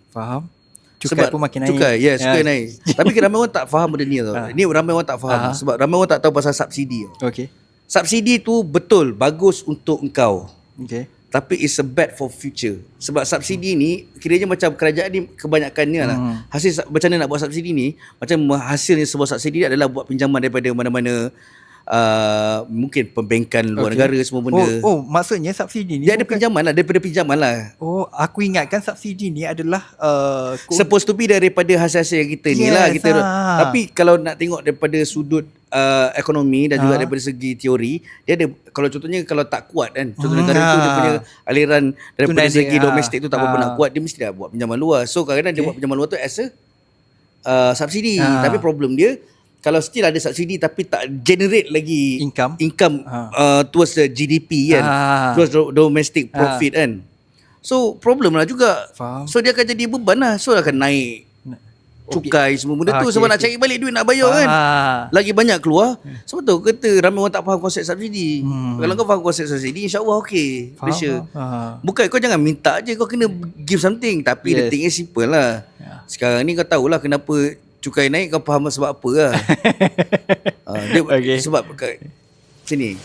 Faham. Cukai pun makin naik. Cukai naik. Tapi ramai orang tak faham benda ni tau. Ni ramai orang tak faham sebab ramai orang tak tahu pasal subsidi. Okay. Subsidi tu betul bagus untuk engkau. Okay. Tapi it's a bad for future. Sebab subsidi ni kiranya macam kerajaan ni kebanyakannya lah. Hasil macam mana nak buat subsidi ni, macam hasilnya sebuah subsidi adalah buat pinjaman daripada mana-mana mungkin pembankan luar negara semua benda. Maksudnya subsidi ni dia ada pinjaman lah, daripada pinjaman lah. Aku ingatkan subsidi ni adalah supposed to be daripada hasil-hasil yang kita ni lah kita. Tapi kalau nak tengok daripada sudut ekonomi dan juga daripada segi teori, dia ada, kalau contohnya kalau tak kuat kan, contoh negara tu dia punya aliran daripada segi domestik tu tak berapa nak kuat, dia mesti dah buat pinjaman luar. So kadang-kadang dia buat pinjaman luar tu as a subsidi. Tapi problem dia, kalau still ada subsidi tapi tak generate lagi income towards the GDP kan, towards domestic profit kan. So problem lah juga. So dia akan jadi beban lah. So akan naik cukai semua benda tu sebab nak cari balik duit nak bayar kan. Lagi banyak keluar. Sebab tu kata ramai orang tak faham konsep subsidi. Kalau kau faham konsep subsidi, insya-Allah okey Malaysia. Bukan kau jangan minta je, kau kena give something. Tapi the thing is simple lah. Sekarang ni kau tahulah kenapa cukai naik, kau faham sebab apa lah. Sebab sini